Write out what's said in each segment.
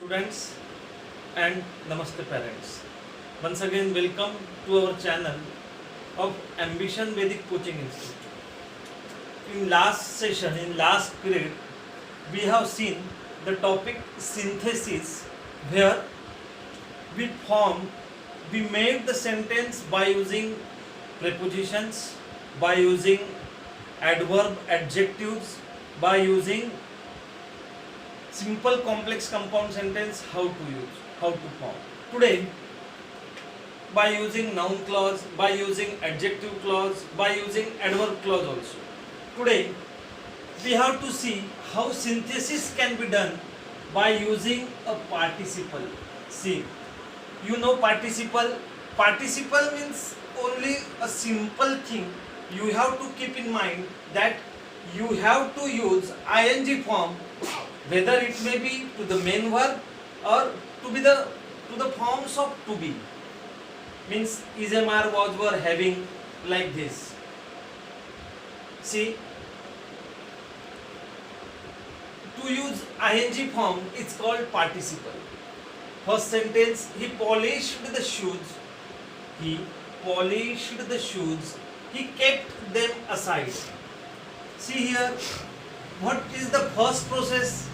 Students and namaste parents. Once again welcome to our channel of Ambition Vedic Coaching Institute. In last session, in last period, we have seen the topic synthesis, where we made the sentence by using prepositions, by using adverb, adjectives, by using simple complex compound sentence, how to form. Today, by using noun clause, by using adjective clause, by using adverb clause also. Today, we have to see how synthesis can be done by using a participle. See, you know participle. Participle means only a simple thing. You have to keep in mind that you have to use ing form, whether it may be to the main verb or to the forms of to be. Means is, am, are, was, were, having, like this. See, to use ing form, it's called participle. First sentence, he polished the shoes. He polished the shoes. He kept them aside. See here, what is the first process?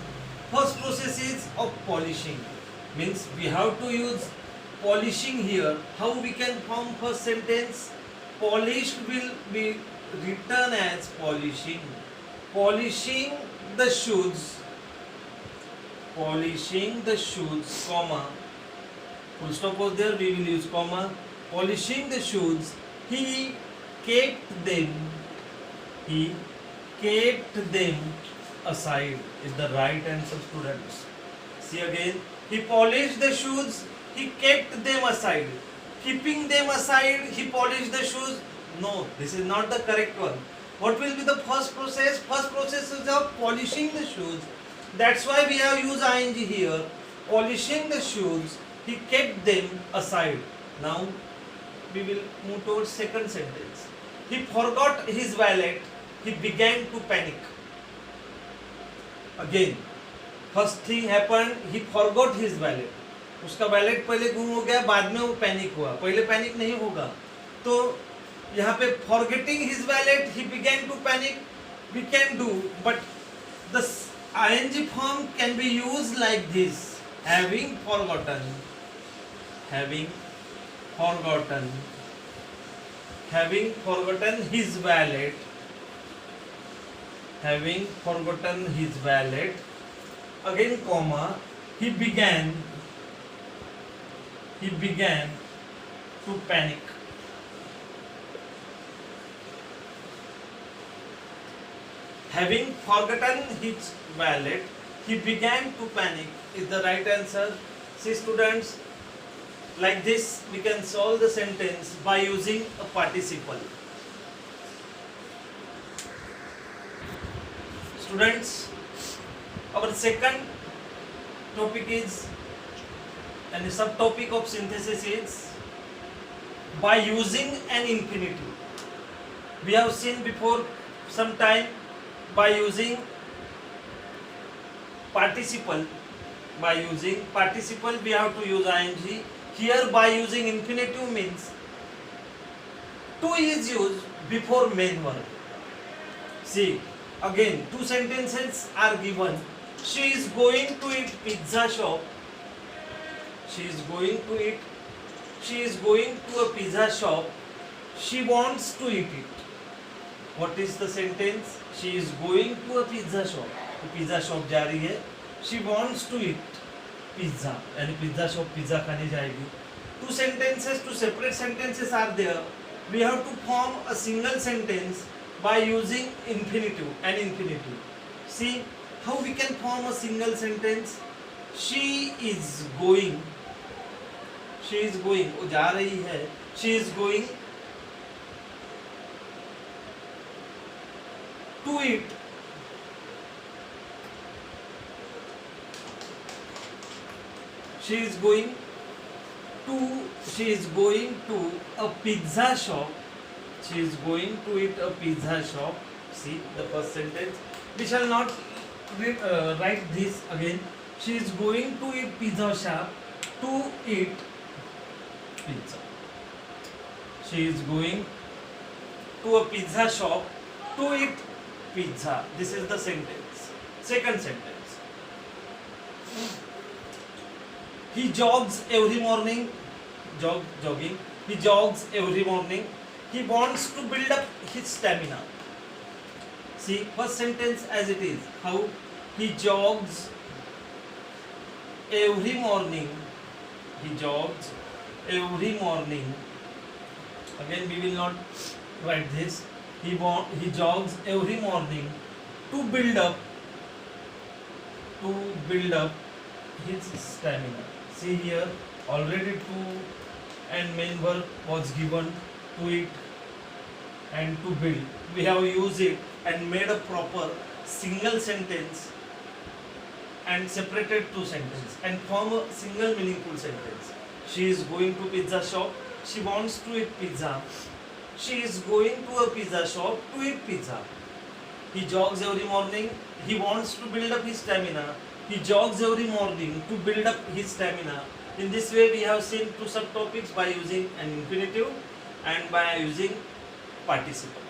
First process is of polishing. Means we have to use polishing here. How we can form first sentence? Polished will be written as polishing. Polishing the shoes. Polishing the shoes, comma. Full stop was there, we will use comma. Polishing the shoes. He kept them. He kept them aside is the right answer, students. See again, he polished the shoes, he kept them aside. Keeping them aside, he polished the shoes. No, this is not the correct one. What will be the first process? First process is of polishing the shoes. That's why we have used ing here. Polishing the shoes, he kept them aside. Now we will move towards second sentence. He forgot his wallet. He began to panic. Again, first thing happened, he forgot his wallet. उसका wallet पहले गुम हो गया, बाद में वो panic हुआ. पहले पैनिक नहीं होगा. तो यहाँ पे forgetting his wallet, he began to panic. We can do, but the ing form can be used like this: having forgotten, having forgotten, having forgotten his wallet, having forgotten his wallet. Again comma, he began to panic. Having forgotten his wallet, he began to panic is the right answer. See students, like this we can solve the sentence by using a participle. Students, our second topic is, and the subtopic of synthesis is by using an infinitive. We have seen before some time by using participle. By using participle we have to use ing. Here by using infinitive means to is used before main verb. See, again two sentences are given. She is going to eat pizza shop. She is going to a pizza shop. She wants to eat it. What is the sentence? She is going to a pizza shop. Pizza shop जा रही है. She wants to eat pizza. यानी pizza shop pizza खाने जाएगी. Two sentences, two separate sentences are there. We have to form a single sentence by using infinitive and infinitive. See how we can form a single sentence. She is going. She is going. वो जा रही है. She is going to eat. She is going to a pizza shop. She is going to eat a pizza shop. See the first sentence. We shall not write this again. She is going to eat pizza shop to eat pizza. She is going to a pizza shop to eat pizza. This is the sentence. Second sentence. He jogs every morning. Jogging. He jogs every morning. He wants to build up his stamina. See, first sentence as it is. How? He jogs every morning. He jogs every morning. Again, we will not write this. He jogs every morning to build up his stamina. See here, already to and main verb was given, to eat and to build. We have used it and made a proper single sentence and separated two sentences and form a single meaningful sentence. She is going to pizza shop. She wants to eat pizza. She is going to a pizza shop to eat pizza. He jogs every morning. He wants to build up his stamina. He jogs every morning to build up his stamina. In this way, we have seen two subtopics by using an infinitive and by using participle.